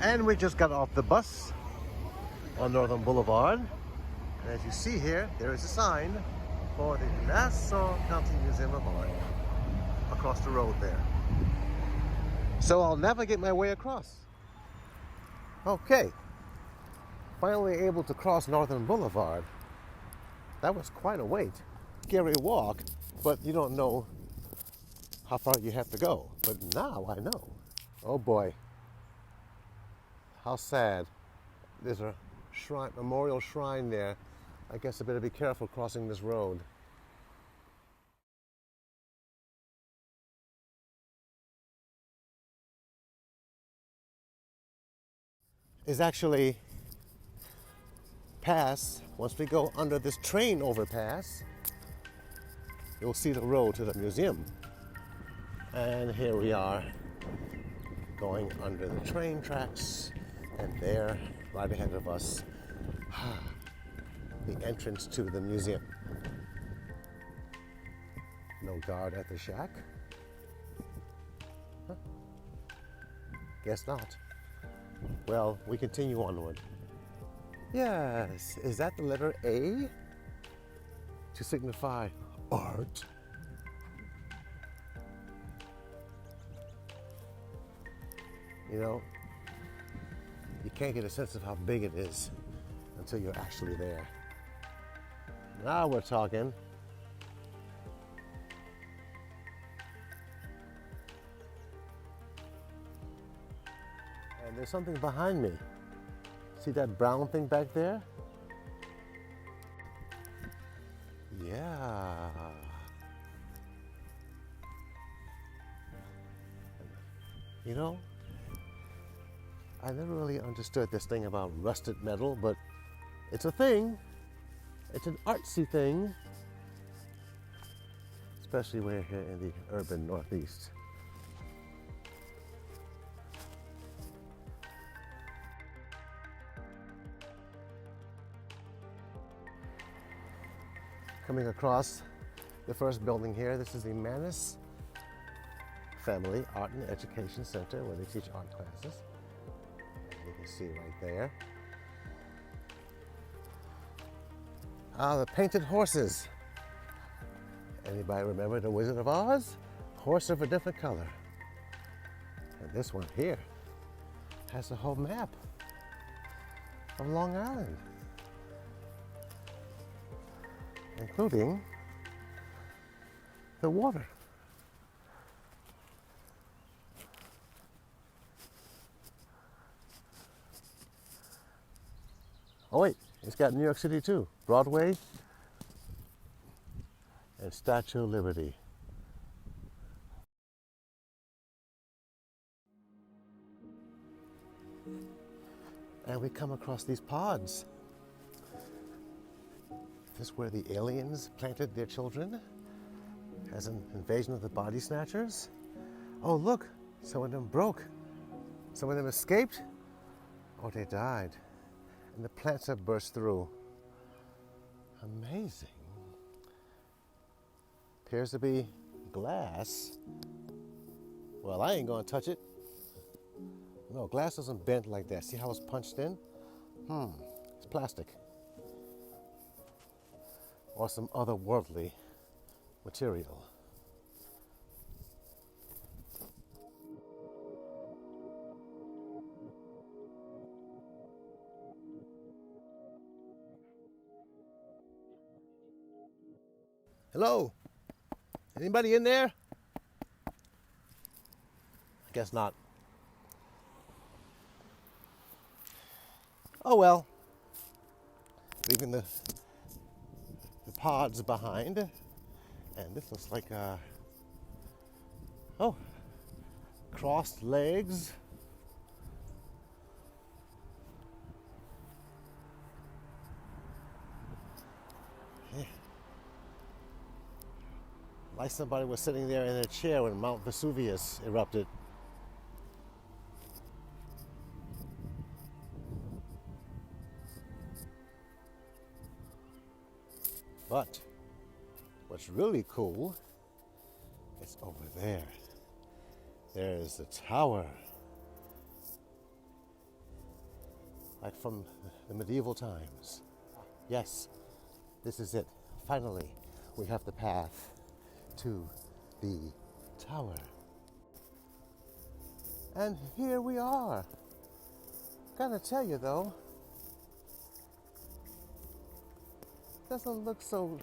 And we just got off the bus on Northern Boulevard. And as you see here, there is a sign for the Nassau County Museum of Art across the road there. So I'll navigate my way across. Okay, finally able to cross Northern Boulevard. That was quite a wait. Scary walk, but you don't know how far you have to go. But now I know. Oh boy. How sad. There's a shrine, memorial shrine there. I guess I better be careful crossing this road. Is actually past. Once we go under this train overpass, you'll see the road to the museum. And here we are going under the train tracks, and there, right ahead of us, the entrance to the museum. No guard at the shack? Huh? Guess not. Well, we continue onward. Yes, is that the letter A? To signify art? You know, you can't get a sense of how big it is until you're actually there. Now we're talking. And there's something behind me. See that brown thing back there? Yeah. You know, I never really understood this thing about rusted metal, but it's a thing. It's an artsy thing, especially we're here in the urban Northeast. Coming across the first building here, this is the Manus Family Art and Education Center, where they teach art classes. You can see right there. Ah, the painted horses. Anybody remember the Wizard of Oz? Horse of a different color. And this one here has a whole map of Long Island, including the water. Oh wait, it's got New York City too. Broadway and Statue of Liberty. And we come across these pods. Is this where the aliens planted their children as an invasion of the body snatchers? Oh look, some of them broke. Some of them escaped, or they died. And the plants have burst through. Amazing. Appears to be glass. Well, I ain't gonna touch it. No, glass doesn't bend like that. See how it's punched in? It's plastic. Or some otherworldly material. Hello? Anybody in there? I guess not. Oh well. Leaving the pods behind. And this looks like crossed legs. Like somebody was sitting there in a chair when Mount Vesuvius erupted. But what's really cool is over there. There's the tower. like from the medieval times. Yes, this is it. Finally, we have the path to the tower. And here we are. Gotta tell you though, doesn't look so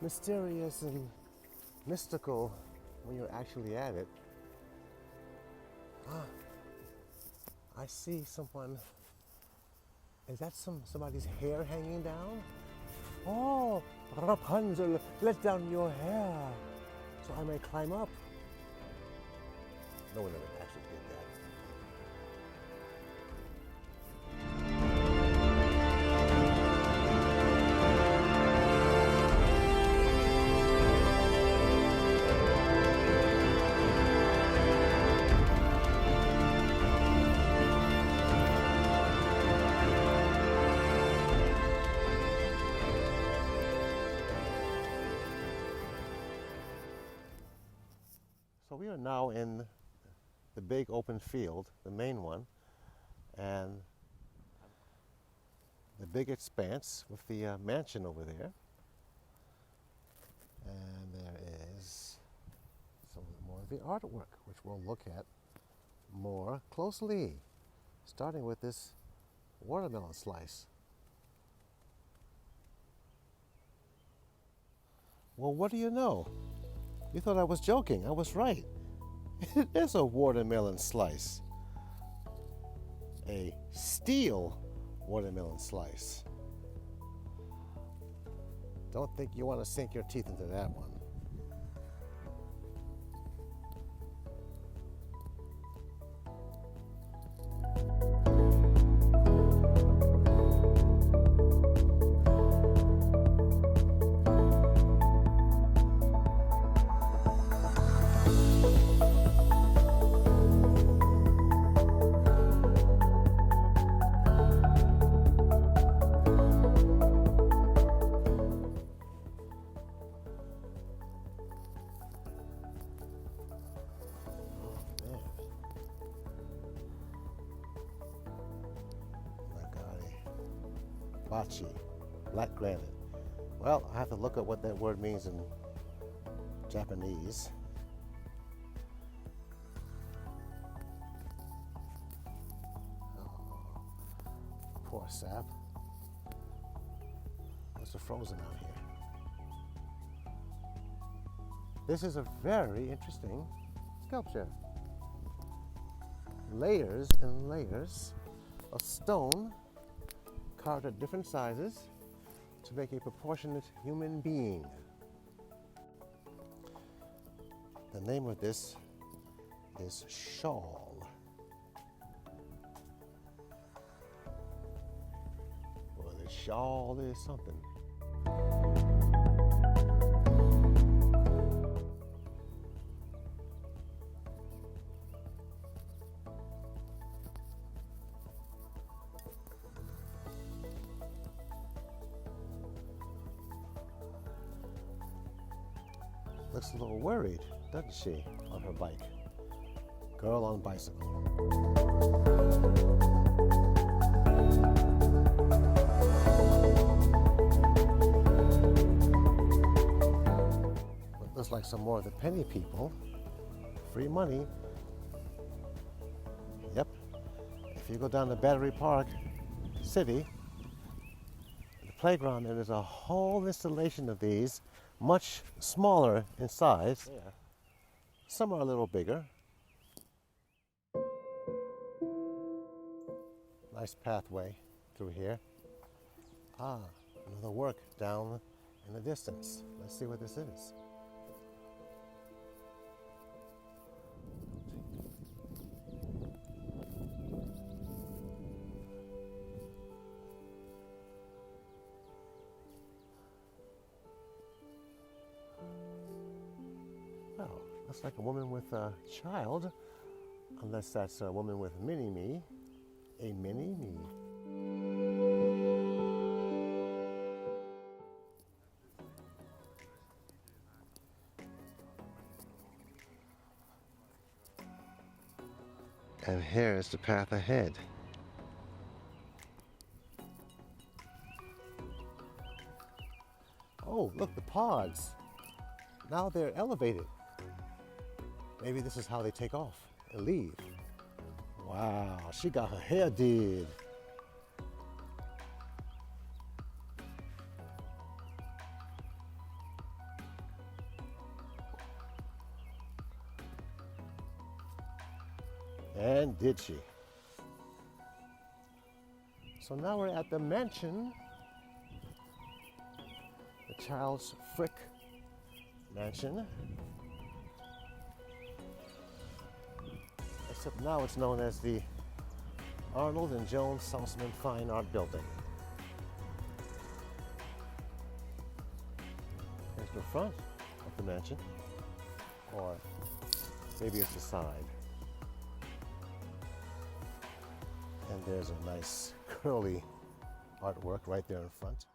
mysterious and mystical when you're actually at it. I see someone. Is that somebody's hair hanging down? Oh, Rapunzel, let down your hair so I may climb up. No one ever actually did that. So we are now in the big open field, the main one, and the big expanse with the mansion over there. And there is some more of the artwork, which we'll look at more closely, starting with this watermelon slice. Well, what do you know? You thought I was joking. I was right. It is a watermelon slice. A steel watermelon slice. Don't think you want to sink your teeth into that one. Bachi, black granite. Well, I have to look at what that word means in Japanese. Oh, poor sap. It's so frozen out here. This is a very interesting sculpture. Layers and layers of stone carved at different sizes to make a proportionate human being. The name of this is shawl. Well, the shawl is something. Looks a little worried, doesn't she, on her bike? Girl on bicycle. But looks like some more of the penny people. Free money. Yep. If you go down to Battery Park City, the playground, there is a whole installation of these, much smaller in size. Yeah. Some are a little bigger. Nice pathway through here. Ah, another work down in the distance. Let's see what this is. Well, looks like a woman with a child, unless that's a woman with mini-me, a mini-me. And here's the path ahead. Oh, look, the pods. Now they're elevated. Maybe this is how they take off and leave. Wow, she got her hair did. And did she? So now we're at the mansion, the Charles Frick Mansion. Except now it's known as the Arnold and Joan Salzman Fine Art Building. Here's the front of the mansion, or maybe it's the side. And there's a nice curly artwork right there in front.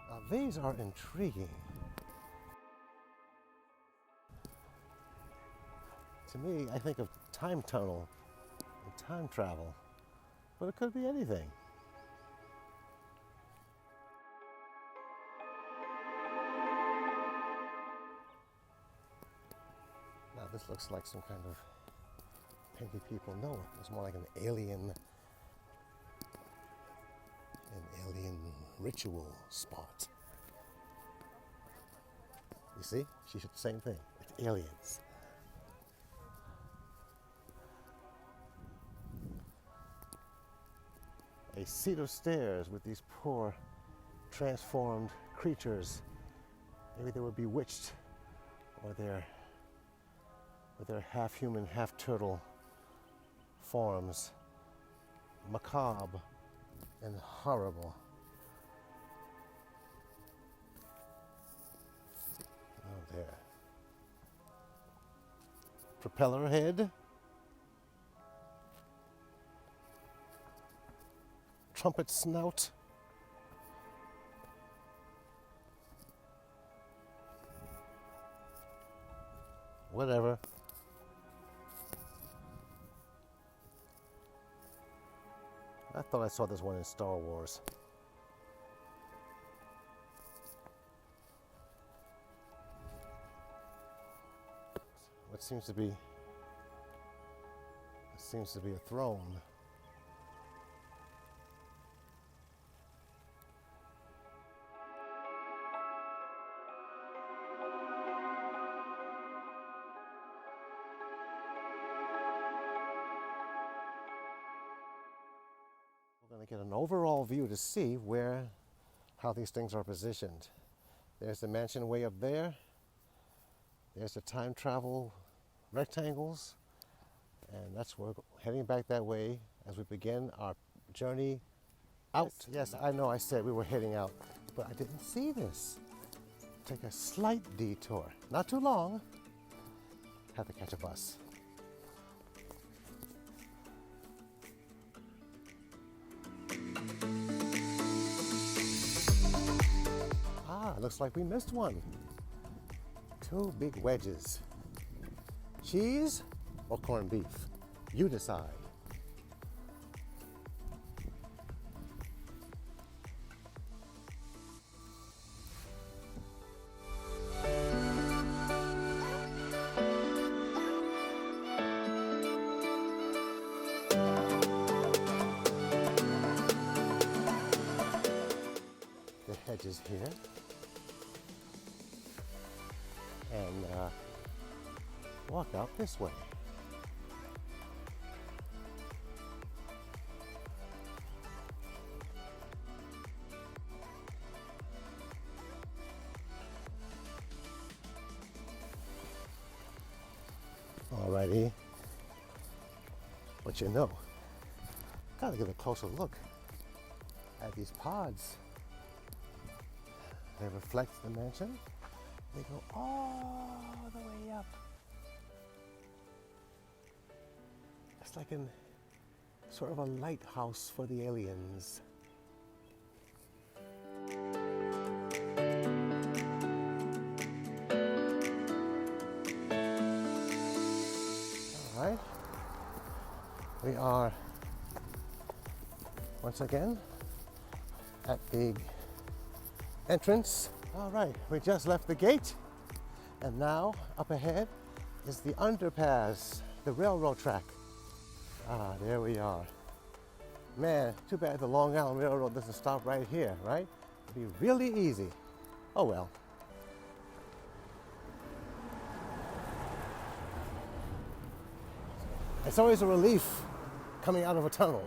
Now these are intriguing. To me, I think of time tunnel and time travel, but it could be anything. Now this looks like some kind of painted people. No, it's more like an alien ritual spot. You see? She said the same thing. It's aliens. A seat of stairs with these poor transformed creatures. Maybe they were bewitched, or they're half human, half turtle forms. Macabre and horrible. Oh, there. Propeller head. Trumpet snout. Whatever. I thought I saw this one in Star Wars. What seems to be a throne. We're going to get an overall view to see how these things are positioned. There's the mansion way up there. There's the time travel rectangles. And that's where we're heading back that way as we begin our journey out. Yes, I know I said we were heading out, but I didn't see this. Take a slight detour. Not too long. Have to catch a bus. Looks like we missed one. Two big wedges. Cheese or corned beef? You decide. The hedges here. And walk out this way. Alrighty. But you know, gotta get a closer look at these pods. They reflect the mansion. They go all the way up. It's like sort of a lighthouse for the aliens. We are once again at the entrance. All right, we just left the gate, and now up ahead is the underpass, the railroad track. Ah, there we are. Man, too bad the Long Island Railroad doesn't stop right here, right? It'd be really easy. Oh well. It's always a relief coming out of a tunnel.